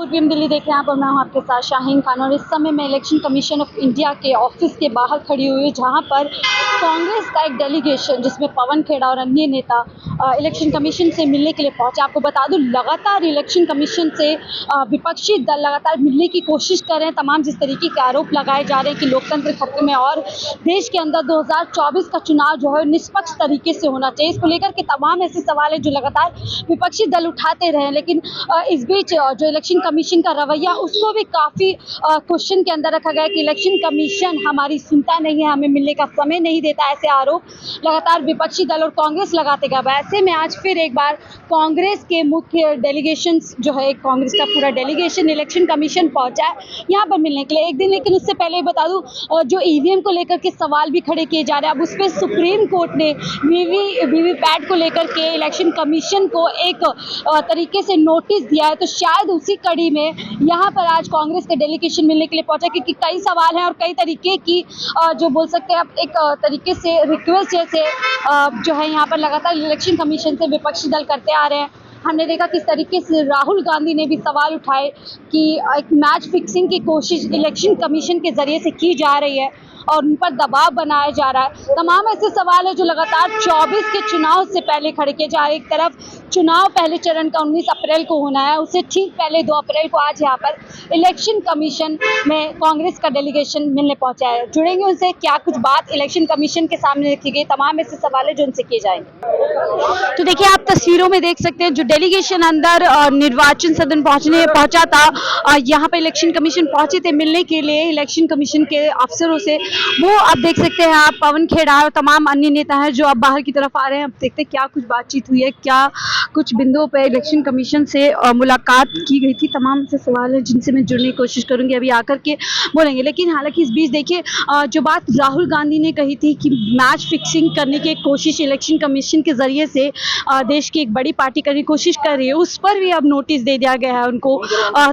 पूर्वी दिल्ली देख रहे हैं आप और मैं हूं आपके साथ शाहीन खान। और इस समय मैं इलेक्शन कमीशन ऑफ इंडिया के ऑफिस के बाहर खड़ी हुई हूं, जहां पर कांग्रेस का एक डेलीगेशन जिसमें पवन खेड़ा और अन्य नेता इलेक्शन कमीशन से मिलने के लिए पहुंचे। आपको बता दूं, लगातार इलेक्शन कमीशन से विपक्षी दल लगातार मिलने की कोशिश कर रहे हैं। तमाम जिस तरीके के आरोप लगाए जा रहे हैं कि लोकतंत्र खतरे में और देश के अंदर 2024 का चुनाव जो है निष्पक्ष तरीके से होना चाहिए, इसको लेकर के तमाम ऐसे सवाल है जो लगातार विपक्षी दल उठाते रहे। लेकिन इस बीच जो इलेक्शन कमीशन का रवैया उसको भी काफ़ी क्वेश्चन के अंदर रखा गया कि इलेक्शन कमीशन हमारी सुनता नहीं है, हमें मिलने का समय नहीं देता। ऐसे आरोप लगातार विपक्षी दल और कांग्रेस लगाते गए। ऐसे में आज फिर एक बार कांग्रेस के मुख्य डेलीगेशन जो है, कांग्रेस का पूरा डेलीगेशन इलेक्शन कमीशन पहुंचा है यहाँ पर मिलने के लिए एक दिन। लेकिन उससे पहले बता दूं, जो ईवीएम को लेकर के सवाल भी खड़े किए जा रहे हैं, अब उस पर सुप्रीम कोर्ट ने वीवीपैट को लेकर के इलेक्शन कमीशन को एक तरीके से नोटिस दिया है। तो शायद उसी कड़ी में यहाँ पर आज कांग्रेस का डेलीगेशन मिलने के लिए पहुंचा, क्योंकि कई सवाल हैं और कई तरीके की जो बोल सकते हैं आप एक तरीके से रिक्वेस्ट जैसे जो है यहाँ पर लगातार इलेक्शन कमीशन से विपक्षी दल करते आ रहे हैं। हमने देखा किस तरीके से राहुल गांधी ने भी सवाल उठाए कि एक मैच फिक्सिंग की कोशिश इलेक्शन कमीशन के जरिए से की जा रही है और उन पर दबाव बनाया जा रहा है। तमाम ऐसे सवाल है जो लगातार 24 के चुनाव से पहले खड़े किए जा रहे हैं। एक तरफ चुनाव पहले चरण का 19 अप्रैल को होना है, उससे ठीक पहले 2 अप्रैल को आज यहाँ पर इलेक्शन कमीशन में कांग्रेस का डेलीगेशन मिलने पहुंचा है। जुड़ेंगे उनसे, क्या कुछ बात इलेक्शन कमीशन के सामने रखी गई, तमाम ऐसे सवाल है जो उनसे किए जाएंगे। तो देखिए, आप तस्वीरों में देख सकते हैं जो डेलीगेशन अंदर निर्वाचन सदन पहुंचा था, यहाँ पे इलेक्शन कमीशन पहुंचे थे मिलने के लिए इलेक्शन कमीशन के अफसरों से। वो आप देख सकते हैं, आप पवन खेड़ा और तमाम अन्य नेता हैं जो अब बाहर की तरफ आ रहे हैं। अब देखते हैं क्या कुछ बातचीत हुई है, क्या कुछ बिंदुओं पर इलेक्शन कमीशन से मुलाकात की गई थी। तमाम से सवाल है जिनसे मैं जुड़ने की कोशिश करूंगी, अभी आकर के बोलेंगे। लेकिन हालांकि इस बीच देखिए, जो बात राहुल गांधी ने कही थी कि मैच फिक्सिंग करने की कोशिश इलेक्शन कमीशन के जरिए से देश की एक बड़ी पार्टी करने की कोशिश कर रही है, उस पर भी अब नोटिस दे दिया गया है उनको।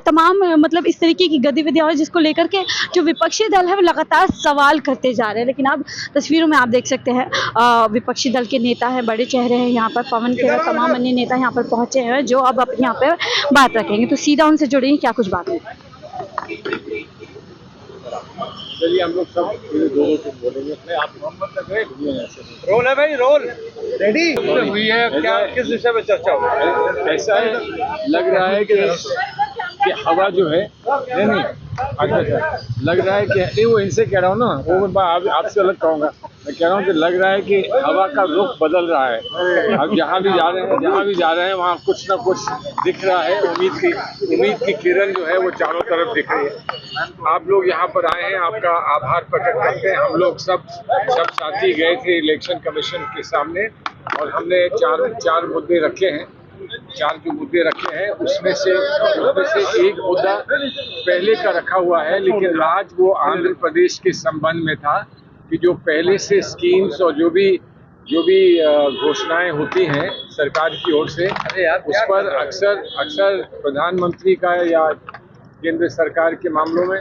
तमाम मतलब इस तरीके की गतिविधियां और जिसको लेकर के जो विपक्षी दल है वो लगातार सवाल करते जा रहे हैं। लेकिन अब तस्वीरों में आप देख सकते हैं विपक्षी दल के नेता हैं, बड़े चेहरे हैं यहाँ पर, पवन खेड़ा तमाम अन्य नेता यहाँ पर पहुंचे हैं जो अब अपने यहाँ पे बात रखेंगे। तो सीधा उनसे जुड़ेंगे, क्या कुछ बात है। चलिए हम लोग सब बोलेंगे अपने। आप रोल है भाई, रोल रेडी हुई है क्या? किस विषय में चर्चा हो? ऐसा लग रहा है कि हवा जो है नहीं अच्छा लग रहा है कि नहीं, वो इनसे कह रहा हूँ ना, वो मैं आपसे अलग कहूँगा। मैं कह रहा हूँ कि लग रहा है कि हवा का रुख बदल रहा है। अब जहाँ भी जा रहे हैं वहाँ कुछ ना कुछ दिख रहा है। उम्मीद की किरण जो है वो चारों तरफ दिख रही है। आप लोग यहाँ पर आए हैं, आपका आभार प्रकट करते हैं। हम लोग सब साथी गए थे इलेक्शन कमीशन के सामने और हमने चार मुद्दे रखे हैं। 4 जो मुद्दे रखे हैं उसमें से एक मुद्दा पहले का रखा हुआ है, लेकिन आज वो आंध्र प्रदेश के संबंध में था कि जो पहले से स्कीम्स और जो भी घोषणाएं होती हैं सरकार की ओर से, उस पर अक्सर प्रधानमंत्री का या केंद्र सरकार के मामलों में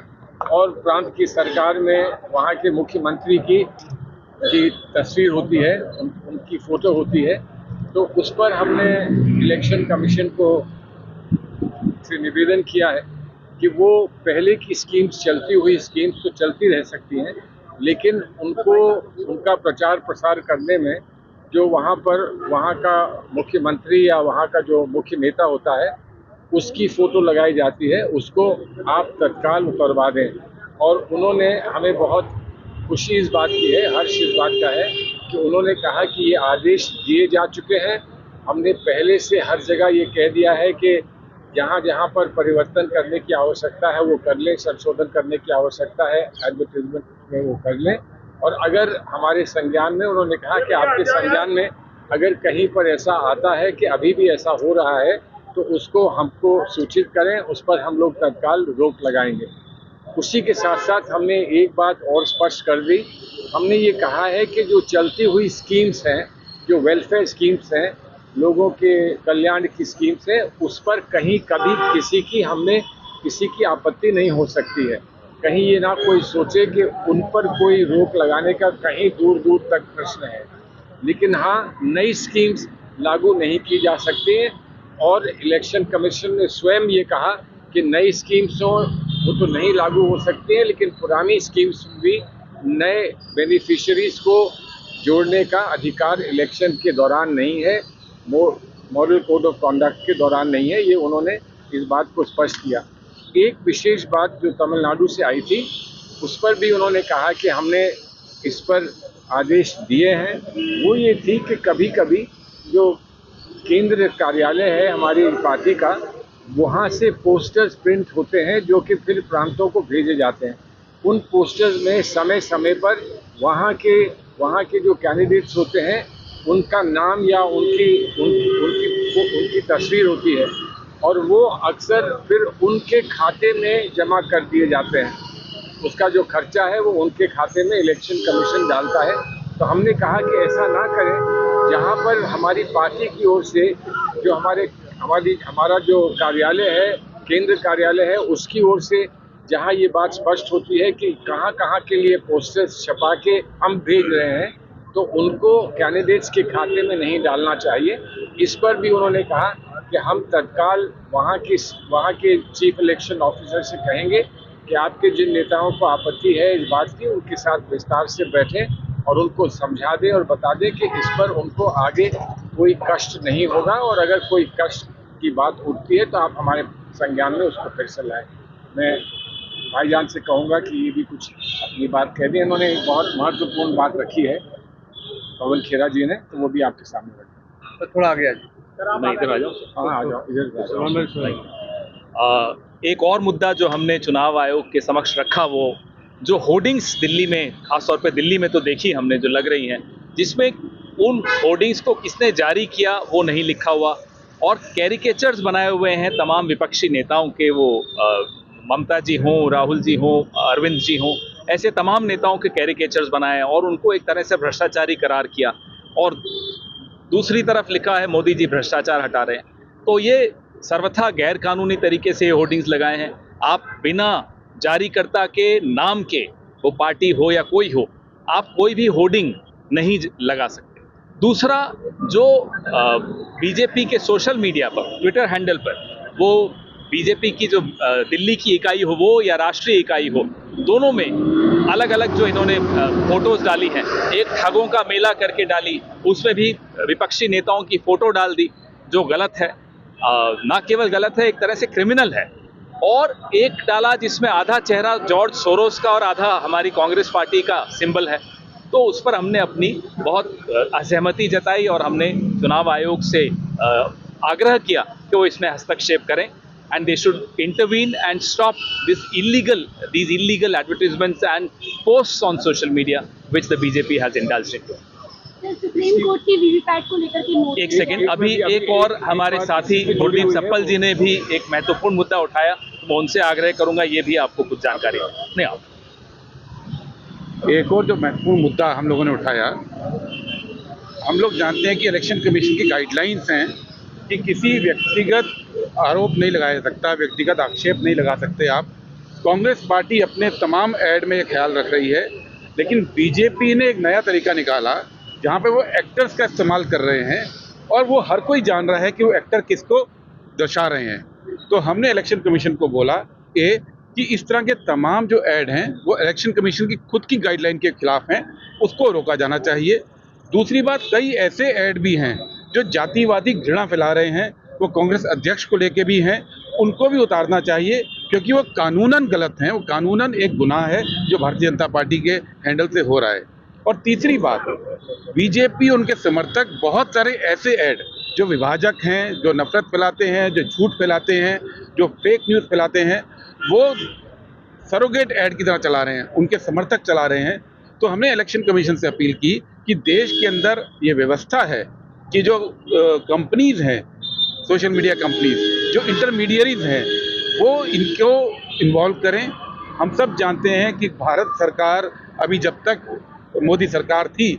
और प्रांत की सरकार में वहाँ के मुख्यमंत्री की तस्वीर होती है, उनकी फोटो होती है। तो उस पर हमने इलेक्शन कमीशन को से निवेदन किया है कि वो पहले की स्कीम्स, चलती हुई स्कीम्स तो चलती रह सकती हैं, लेकिन उनका प्रचार प्रसार करने में जो वहाँ का मुख्यमंत्री या वहाँ का जो मुख्य नेता होता है उसकी फ़ोटो लगाई जाती है, उसको आप तत्काल उतरवा दें। और उन्होंने हमें बहुत खुशी इस बात की है, हर्ष इस बात का है कि उन्होंने कहा कि ये आदेश दिए जा चुके हैं। हमने पहले से हर जगह ये कह दिया है कि जहाँ पर परिवर्तन करने की आवश्यकता है वो कर लें, संशोधन करने की आवश्यकता है एडवर्टाइजमेंट में वो कर लें। और अगर हमारे संज्ञान में, उन्होंने कहा कि आपके संज्ञान में अगर कहीं पर ऐसा आता है कि अभी भी ऐसा हो रहा है तो उसको हमको सूचित करें, उस पर हम लोग तत्काल रोक लगाएंगे। उसी के साथ साथ हमने एक बात और स्पष्ट कर दी। हमने ये कहा है कि जो चलती हुई स्कीम्स हैं, जो वेलफेयर स्कीम्स हैं, लोगों के कल्याण की स्कीम्स हैं, उस पर कहीं कभी किसी की आपत्ति नहीं हो सकती है। कहीं ये ना कोई सोचे कि उन पर कोई रोक लगाने का कहीं दूर तक प्रश्न है। लेकिन हाँ, नई स्कीम्स लागू नहीं की जा सकती हैं। और इलेक्शन कमीशन ने स्वयं ये कहा कि कि नई स्कीम्स हो वो तो नहीं लागू हो सकती है, लेकिन पुरानी स्कीम्स भी नए बेनिफिशियरीज को जोड़ने का अधिकार इलेक्शन के दौरान नहीं है, मॉडल कोड ऑफ कॉन्डक्ट के दौरान नहीं है। ये उन्होंने इस बात को स्पष्ट किया। एक विशेष बात जो तमिलनाडु से आई थी उस पर भी उन्होंने कहा कि हमने इस पर आदेश दिए हैं, वो ये थी कि कभी कभी जो केंद्र कार्यालय है हमारी पार्टी का, वहाँ से पोस्टर्स प्रिंट होते हैं जो कि फिर प्रांतों को भेजे जाते हैं। उन पोस्टर्स में समय समय पर वहाँ के जो कैंडिडेट्स होते हैं उनका नाम या उनकी तस्वीर होती है और वो अक्सर फिर उनके खाते में जमा कर दिए जाते हैं। उसका जो खर्चा है वो उनके खाते में इलेक्शन कमीशन डालता है। तो हमने कहा कि ऐसा ना करें, जहाँ पर हमारी पार्टी की ओर से जो हमारा जो कार्यालय है, केंद्र कार्यालय है, उसकी ओर से जहाँ ये बात स्पष्ट होती है कि कहाँ कहाँ के लिए पोस्टर्स छपा के हम भेज रहे हैं, तो उनको कैंडिडेट्स के खाते में नहीं डालना चाहिए। इस पर भी उन्होंने कहा कि हम तत्काल वहाँ के चीफ इलेक्शन ऑफिसर से कहेंगे कि आपके जिन नेताओं को आपत्ति है इस बात की, उनके साथ विस्तार से बैठें और उनको समझा दें और बता दें कि इस पर उनको आगे कोई कष्ट नहीं होगा, और अगर कोई कष्ट की बात उठती है तो आप हमारे संज्ञान में उसको फिर से लाएं। मैं भाईजान से कहूँगा कि ये भी कुछ अपनी बात कह दी। इन्होंने एक बहुत महत्वपूर्ण बात रखी है पवन खेड़ा जी ने, तो वो भी आपके सामने रखें। तो थोड़ा आगे आ जाओ। मैं इधर आ जाऊँ। हाँ, आ जाओ इधर। एक और मुद्दा जो हमने चुनाव आयोग के समक्ष रखा, वो जो होर्डिंग्स दिल्ली में, खासतौर पे दिल्ली में तो देखी हमने जो लग रही हैं, जिसमें उन होर्डिंग्स को किसने जारी किया वो नहीं लिखा हुआ, और कैरिकेचर्स बनाए हुए हैं तमाम विपक्षी नेताओं के, वो ममता जी हों, राहुल जी हों, अरविंद जी हों, ऐसे तमाम नेताओं के कैरिकेचर्स बनाए और उनको एक तरह से भ्रष्टाचारी करार किया, और दूसरी तरफ लिखा है मोदी जी भ्रष्टाचार हटा रहे हैं। तो ये सर्वथा गैर कानूनी तरीके से होर्डिंग्स लगाए हैं। आप बिना जारीकर्ता के नाम के, वो पार्टी हो या कोई हो, आप कोई भी होर्डिंग नहीं लगा सकते। दूसरा, जो बीजेपी के सोशल मीडिया पर, ट्विटर हैंडल पर, वो बीजेपी की जो दिल्ली की इकाई हो वो या राष्ट्रीय इकाई हो, दोनों में अलग अलग जो इन्होंने फोटोज डाली हैं, एक ठगों का मेला करके डाली, उसमें भी विपक्षी नेताओं की फोटो डाल दी, जो गलत है, ना केवल गलत है, एक तरह से क्रिमिनल है। और एक डाला जिसमें आधा चेहरा जॉर्ज सोरोस का और आधा हमारी कांग्रेस पार्टी का सिंबल है। तो उस पर हमने अपनी बहुत असहमति जताई और हमने चुनाव आयोग से आग्रह किया कि वो इसमें हस्तक्षेप करें, and they should intervene and stop these illegal advertisements and posts on social media which the BJP has indulged into. Supreme court की वीवीपैट को लेकर के नोटिस, एक सेकेंड, अभी एक और हमारे साथी गुरदीप सप्पल जी ने भी एक महत्वपूर्ण मुद्दा उठाया, तो मैं उनसे आग्रह करूंगा ये भी आपको कुछ जानकारी नहीं। आप एक और जो महत्वपूर्ण मुद्दा हम लोगों ने उठाया, हम लोग जानते हैं कि इलेक्शन कमीशन की गाइडलाइंस हैं कि किसी व्यक्तिगत आरोप नहीं लगाया सकता, व्यक्तिगत आक्षेप नहीं लगा सकते आप। कांग्रेस पार्टी अपने तमाम ऐड में ये ख्याल रख रही है, लेकिन बीजेपी ने एक नया तरीका निकाला जहाँ पे वो एक्टर्स का इस्तेमाल कर रहे हैं, और वो हर कोई जान रहा है कि वो एक्टर किसको दर्शा रहे हैं। तो हमने इलेक्शन कमीशन को बोला कि इस तरह के तमाम जो ऐड हैं वो इलेक्शन कमीशन की खुद की गाइडलाइन के खिलाफ हैं, उसको रोका जाना चाहिए। दूसरी बात, कई ऐसे ऐड भी हैं जो जातिवादी घृणा फैला रहे हैं, वो कांग्रेस अध्यक्ष को लेके भी हैं, उनको भी उतारना चाहिए, क्योंकि वो कानूनन गलत हैं, वो कानूनन एक गुनाह है जो भारतीय जनता पार्टी के हैंडल से हो रहा है। और तीसरी बात, बीजेपी उनके समर्थक बहुत सारे ऐसे ऐड जो विभाजक हैं, जो नफरत फैलाते हैं, जो झूठ फैलाते हैं, जो फेक न्यूज़ फैलाते हैं, वो सरोगेट ऐड की तरह चला रहे हैं, उनके समर्थक चला रहे हैं। तो हमने इलेक्शन कमीशन से अपील की कि देश के अंदर ये व्यवस्था है कि जो कंपनीज हैं, सोशल मीडिया कंपनीज, जो इंटरमीडियरीज हैं, वो इनको इन्वॉल्व करें। हम सब जानते हैं कि भारत सरकार अभी जब तक मोदी सरकार थी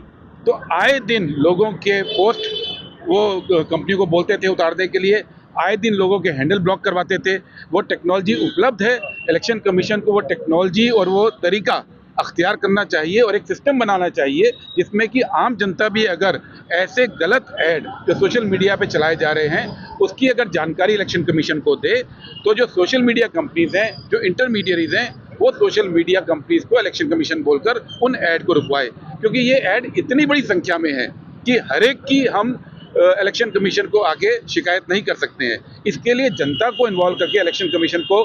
तो आए दिन लोगों के पोस्ट वो कंपनी को बोलते थे उतारने के लिए, आए दिन लोगों के हैंडल ब्लॉक करवाते थे। वो टेक्नोलॉजी उपलब्ध है, इलेक्शन कमीशन को वो टेक्नोलॉजी और वो तरीका अख्तियार करना चाहिए और एक सिस्टम बनाना चाहिए जिसमें कि आम जनता भी अगर ऐसे गलत ऐड जो सोशल मीडिया पे चलाए जा रहे हैं उसकी अगर जानकारी इलेक्शन कमीशन को दे, तो जो सोशल मीडिया कंपनीज हैं, जो इंटरमीडियरीज हैं, वो सोशल मीडिया कंपनीज को इलेक्शन कमीशन बोलकर उन ऐड को रुकवाए, क्योंकि ये ऐड इतनी बड़ी संख्या में है कि हर एक की हम इलेक्शन कमीशन को आगे शिकायत नहीं कर सकते हैं। इसके लिए जनता को इन्वॉल्व करके इलेक्शन कमीशन को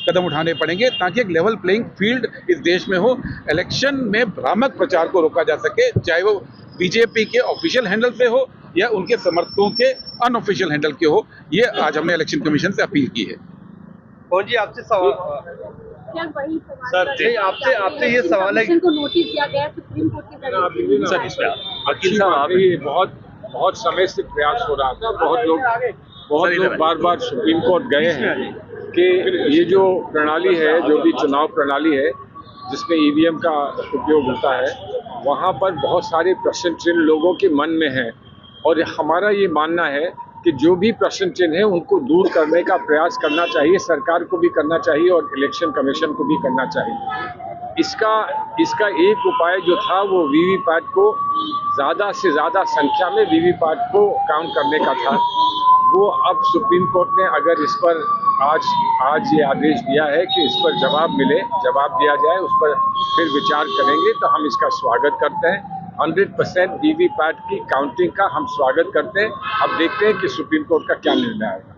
कदम उठाने पड़ेंगे ताकि एक लेवल प्लेइंग फील्ड इस देश में हो, इलेक्शन में भ्रामक प्रचार को रोका जा सके, चाहे वो बीजेपी के ऑफिशियल हैंडल से हो या उनके समर्थकों के अनऑफिशियल हैंडल के हो। ये आज हमने इलेक्शन कमीशन से अपील की है। कौन जी आपसे सवाल क्या वही सवाल सर, जी, आपसे ये सवाल है कमीशन को नोटिस दिया गया सुप्रीम कोर्ट के जरिए। सर इस पे वकील साहब आप ये बहुत समय से प्रयास हो रहा था, बहुत लोग बार बार सुप्रीम कोर्ट गए हैं कि ये जो प्रणाली है, जो भी चुनाव प्रणाली है जिसमें ईवीएम का उपयोग होता है, वहाँ पर बहुत सारे प्रश्न चिन्ह लोगों के मन में हैं और हमारा ये मानना है कि जो भी प्रश्न चिन्ह है उनको दूर करने का प्रयास करना चाहिए, सरकार को भी करना चाहिए और इलेक्शन कमीशन को भी करना चाहिए। इसका एक उपाय जो था वो वीवीपैट को ज़्यादा से ज़्यादा संख्या में वीवीपैट को काउंट करने का था। वो अब सुप्रीम कोर्ट ने अगर इस पर आज ये आदेश दिया है कि इस पर जवाब दिया जाए, उस पर फिर विचार करेंगे, तो हम इसका स्वागत करते हैं। 100% वीवीपैट की काउंटिंग का हम स्वागत करते हैं। अब देखते हैं कि सुप्रीम कोर्ट का क्या निर्णय आएगा।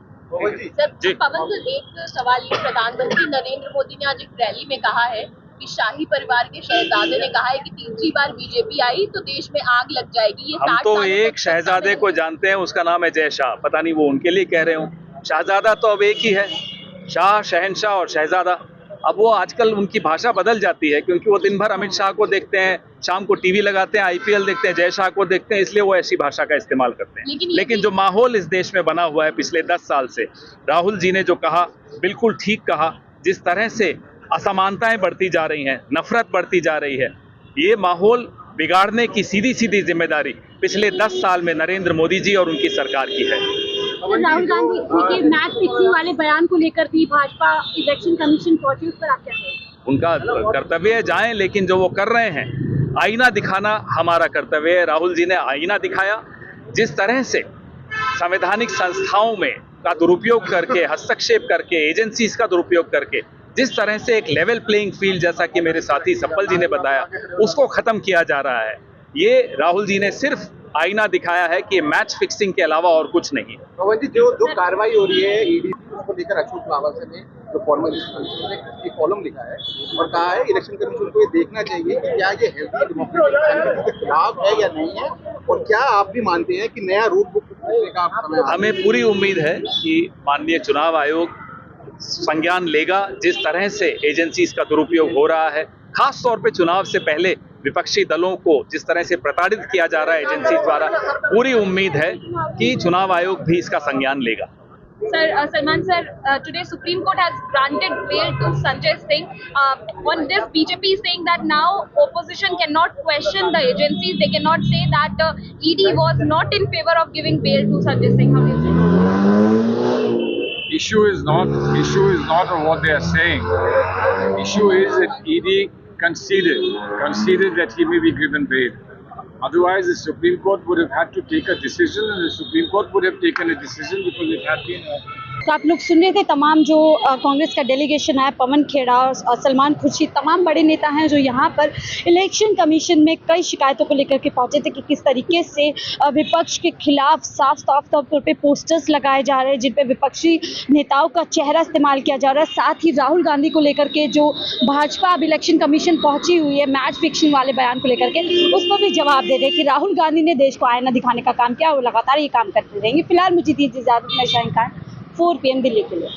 सर पवन सर, एक सवाल ये, प्रधानमंत्री नरेंद्र मोदी ने आज एक रैली में कहा है कि शाही परिवार के शहजादे ने कहा है कि तीसरी बार बीजेपी आई तो देश में आग लग जाएगी। ये हम तो एक शहजादे को जानते हैं, उसका नाम है जय शाह। पता नहीं वो उनके लिए कह रहे हो, शहजादा तो अब एक ही है, शाह, शहनशाह और शहजादा। अब वो आजकल उनकी भाषा बदल जाती है क्योंकि वो दिन भर अमित शाह को देखते हैं, शाम को टीवी लगाते हैं, आईपीएल देखते हैं, जय शाह को देखते हैं, इसलिए वो ऐसी भाषा का इस्तेमाल करते हैं। लेकिन जो माहौल इस देश में बना हुआ है पिछले 10 साल से, राहुल जी ने जो कहा बिल्कुल ठीक कहा। जिस तरह से असमानताएं बढ़ती जा रही हैं, नफरत बढ़ती जा रही है, ये माहौल बिगाड़ने की सीधी जिम्मेदारी पिछले 10 साल में नरेंद्र मोदी जी और उनकी सरकार की है। राहुल गांधी जी के मैच फिक्सिंग वाले बयान को लेकर भी भाजपा इलेक्शन कमीशन पहुंची, उस पर आप क्या कहेंगे? उनका कर्तव्य है जाएं, लेकिन जो वो कर रहे हैं, आईना दिखाना हमारा कर्तव्य है। राहुल जी ने आईना दिखाया। जिस तरह से संवैधानिक संस्थाओं में का दुरुपयोग करके, हस्तक्षेप करके, एजेंसीज का दुरुपयोग करके, जिस तरह से एक लेवल प्लेइंग फील्ड, जैसा कि मेरे साथी सप्पल जी ने बताया, उसको खत्म किया जा रहा है। ये राहुल जी ने सिर्फ आईना दिखाया है कि मैच फिक्सिंग के अलावा और कुछ नहीं। पवन जी, जो कार्रवाई हो रही है ईडी को लेकर, अशोक लावासा ने जो फॉर्मल एक कॉलम लिखा है और कहा है इलेक्शन कमीशन को ये देखना चाहिए कि क्या ये हेल्दी डेमोक्रेटिक के खिलाफ है या नहीं है, और क्या आप भी मानते हैं कि नया रूट बुक का हमें पूरी उम्मीद है कि माननीय चुनाव आयोग संज्ञान लेगा। जिस तरह से एजेंसीज का दुरुपयोग हो रहा है, खास तौर पे चुनाव से पहले विपक्षी दलों को जिस तरह से प्रताड़ित किया जा रहा है एजेंसी द्वारा, पूरी उम्मीद है कि चुनाव आयोग भी इसका संज्ञान लेगा। Sir, Salman sir, today Supreme Court has granted bail to Sanjay Singh. On this, BJP is saying that now opposition cannot question the agencies. They cannot say that ED was not in favor of giving bail to Sanjay Singh. How do you say? Issue is not on what they are saying. Issue is that ED conceded that he may be given bail. Otherwise, the Supreme Court would have had to take a decision, and the Supreme Court would have taken a decision because it had been तो आप लोग सुन रहे थे तमाम जो कांग्रेस का delegation है, पवन खेड़ा और सलमान खुर्शीद, तमाम बड़े नेता हैं जो यहाँ पर इलेक्शन कमीशन में कई शिकायतों को लेकर के पहुंचे थे कि किस तरीके से विपक्ष के खिलाफ साफ तौर पे पोस्टर्स लगाए जा रहे हैं जिन पे विपक्षी नेताओं का चेहरा इस्तेमाल किया जा रहा है। साथ ही राहुल गांधी को लेकर के जो भाजपा अब इलेक्शन कमीशन पहुंची हुई है मैच फिक्सिंग वाले बयान को लेकर के, उस पर भी जवाब दे रहे कि राहुल गांधी ने देश को आईना दिखाने का काम किया, वो लगातार ये काम करते रहेंगे। फिलहाल मुझे दीजिए इजाजत, मैं शाहीन खान, 4 PM दिल्ली के लिए।